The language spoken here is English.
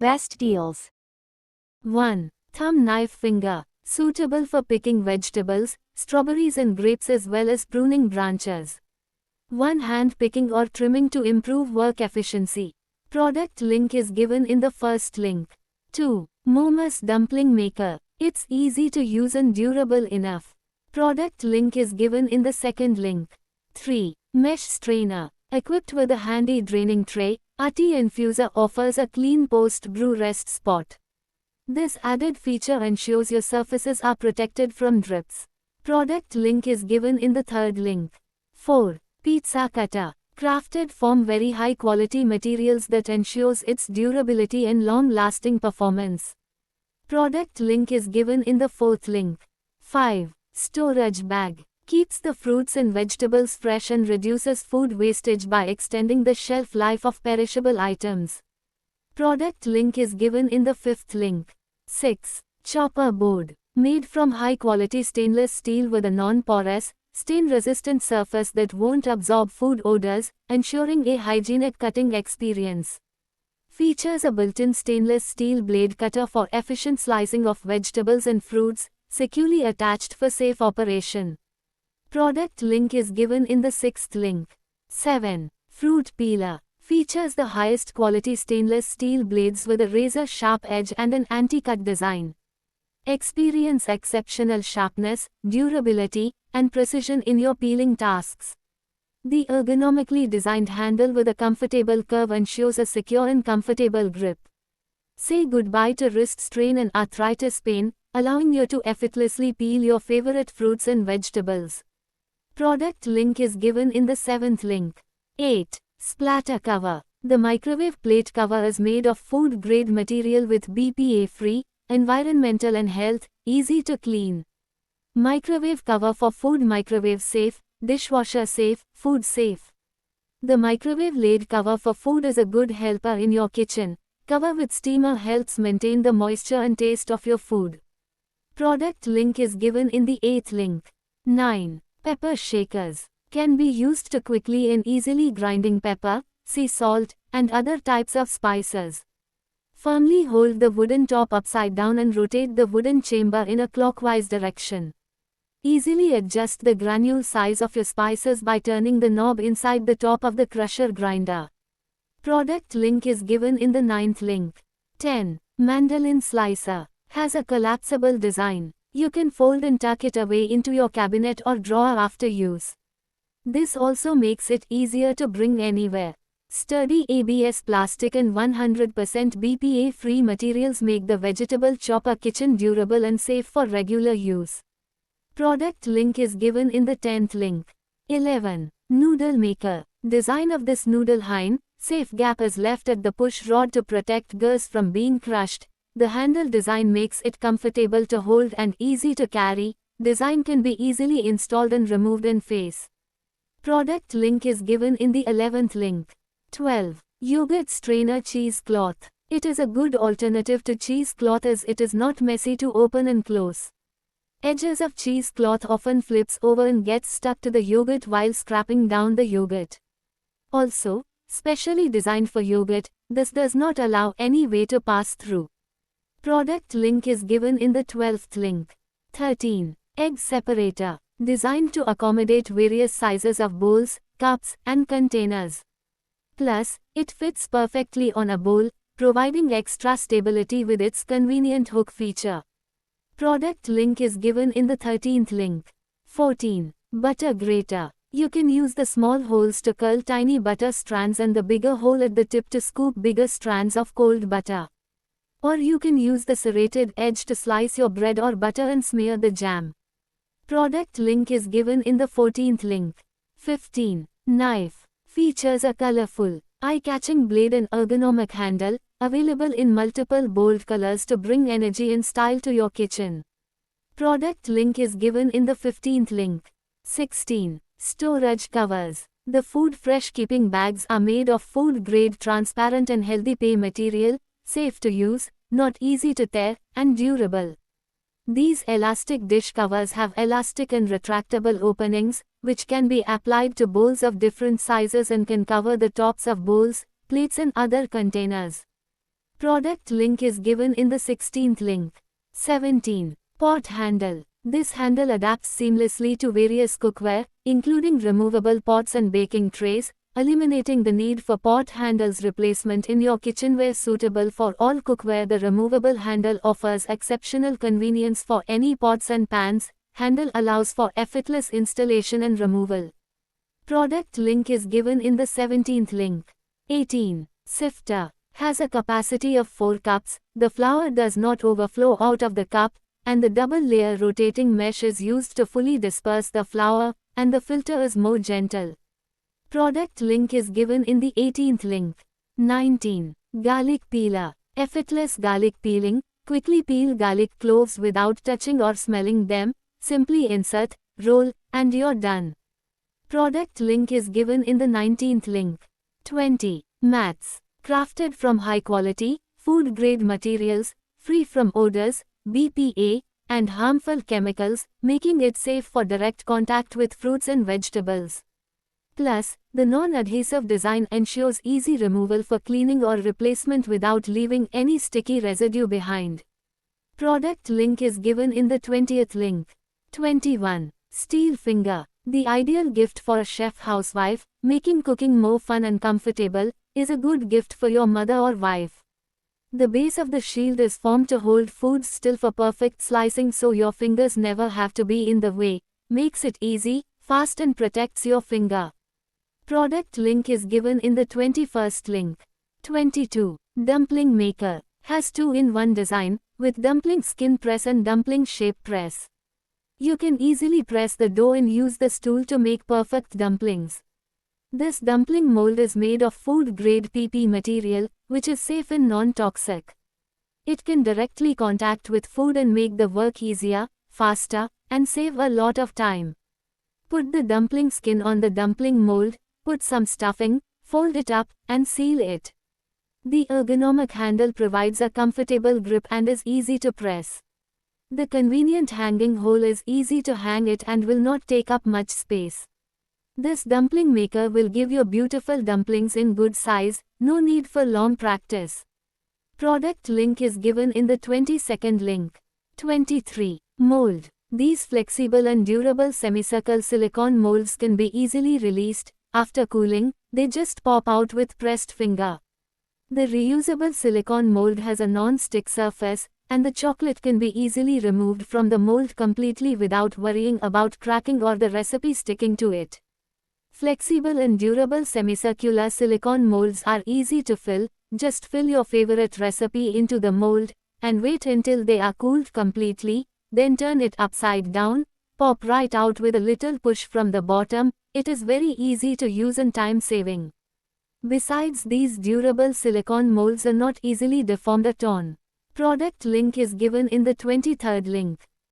Best deals. 1. Thumb knife finger. Suitable for picking vegetables, strawberries and grapes as well as pruning branches. 1 hand picking or trimming to improve work efficiency. Product link is given in the first link. 2. Momus dumpling maker. It's easy to use and durable enough. Product link is given in the second link. 3. Mesh strainer. Equipped with a handy draining tray, our tea infuser offers a clean post-brew rest spot. This added feature ensures your surfaces are protected from drips. Product link is given in the third link. 4. Pizza cutter. Crafted from very high quality materials that ensures its durability and long-lasting performance. Product link is given in the fourth link. 5. Storage bag. Keeps the fruits and vegetables fresh and reduces food wastage by extending the shelf life of perishable items. Product link is given in the fifth link. 6. Chopper board. Made from high-quality stainless steel with a non-porous, stain-resistant surface that won't absorb food odors, ensuring a hygienic cutting experience. Features a built-in stainless steel blade cutter for efficient slicing of vegetables and fruits, securely attached for safe operation. Product link is given in the sixth link. 7. Fruit peeler. Features the highest quality stainless steel blades with a razor-sharp edge and an anti-cut design. Experience exceptional sharpness, durability, and precision in your peeling tasks. The ergonomically designed handle with a comfortable curve ensures a secure and comfortable grip. Say goodbye to wrist strain and arthritis pain, allowing you to effortlessly peel your favorite fruits and vegetables. Product link is given in the seventh link. 8. Splatter cover. The microwave plate cover is made of food-grade material with BPA-free, environmental and health, easy to clean. Microwave cover for food microwave safe, dishwasher safe, food safe. The microwave lid cover for food is a good helper in your kitchen. Cover with steamer helps maintain the moisture and taste of your food. Product link is given in the 8th link. 9. Pepper shakers. Can be used to quickly and easily grinding pepper, sea salt, and other types of spices. Firmly hold the wooden top upside down and rotate the wooden chamber in a clockwise direction. Easily adjust the granule size of your spices by turning the knob inside the top of the crusher grinder. Product link is given in the 9th link. 10. Mandolin slicer. Has a collapsible design. You can fold and tuck it away into your cabinet or drawer after use. This also makes it easier to bring anywhere. Sturdy ABS plastic and 100% BPA-free materials make the vegetable chopper kitchen durable and safe for regular use. Product link is given in the 10th link. 11. Noodle maker. Design of this noodle hine, safe gap is left at the push rod to protect gears from being crushed. The handle design makes it comfortable to hold and easy to carry. Design can be easily installed and removed in phase. Product link is given in the 11th link. 12. Yogurt strainer cheesecloth. It is a good alternative to cheesecloth as it is not messy to open and close. Edges of cheesecloth often flips over and gets stuck to the yogurt while scraping down the yogurt. Also, specially designed for yogurt, this does not allow any way to pass through. Product link is given in the 12th link. 13. Egg separator. Designed to accommodate various sizes of bowls, cups, and containers. Plus, it fits perfectly on a bowl, providing extra stability with its convenient hook feature. Product link is given in the 13th link. 14. Butter grater. You can use the small holes to curl tiny butter strands and the bigger hole at the tip to scoop bigger strands of cold butter. Or you can use the serrated edge to slice your bread or butter and smear the jam. Product link is given in the 14th link. 15. Knife. Features a colorful, eye-catching blade and ergonomic handle, available in multiple bold colors to bring energy and style to your kitchen. Product link is given in the 15th link. 16. Storage covers. The food fresh keeping bags are made of food-grade transparent and healthy pay material, safe to use, not easy to tear, and durable. These elastic dish covers have elastic and retractable openings, which can be applied to bowls of different sizes and can cover the tops of bowls, plates and other containers. Product link is given in the 16th link. 17. Pot handle. This handle adapts seamlessly to various cookware, including removable pots and baking trays, eliminating the need for pot handles replacement in your kitchenware. Suitable for all cookware, the removable handle offers exceptional convenience for any pots and pans. Handle allows for effortless installation and removal. Product link is given in the 17th link. 18. Sifter. Has a capacity of 4 cups, the flour does not overflow out of the cup, and the double-layer rotating mesh is used to fully disperse the flour, and the filter is more gentle. Product link is given in the 18th link. 19. Garlic peeler. Effortless garlic peeling. Quickly peel garlic cloves without touching or smelling them. Simply insert, roll, and you're done. Product link is given in the 19th link. 20. Mats. Crafted from high-quality, food-grade materials, free from odors, BPA, and harmful chemicals, making it safe for direct contact with fruits and vegetables. Plus, the non-adhesive design ensures easy removal for cleaning or replacement without leaving any sticky residue behind. Product link is given in the 20th link. 21. Steel finger. The ideal gift for a chef housewife, making cooking more fun and comfortable, is a good gift for your mother or wife. The base of the shield is formed to hold foods still for perfect slicing, so your fingers never have to be in the way, makes it easy, fast and protects your finger. Product link is given in the 21st link. 22. Dumpling maker. Has 2-in-1 design, with dumpling skin press and dumpling shape press. You can easily press the dough and use the stool to make perfect dumplings. This dumpling mold is made of food-grade PP material, which is safe and non-toxic. It can directly contact with food and make the work easier, faster, and save a lot of time. Put the dumpling skin on the dumpling mold, put some stuffing, fold it up, and seal it. The ergonomic handle provides a comfortable grip and is easy to press. The convenient hanging hole is easy to hang it and will not take up much space. This dumpling maker will give you beautiful dumplings in good size, no need for long practice. Product link is given in the 22nd link. 23. Mold. These flexible and durable semicircle silicone molds can be easily released. After cooling, they just pop out with pressed finger. The reusable silicone mold has a non-stick surface, and the chocolate can be easily removed from the mold completely without worrying about cracking or the recipe sticking to it. Flexible and durable semicircular silicone molds are easy to fill. Just fill your favorite recipe into the mold, and wait until they are cooled completely, then turn it upside down, pop right out with a little push from the bottom. It is very easy to use and time-saving. Besides, these durable silicone molds are not easily deformed or torn. Product link is given in the 23rd link.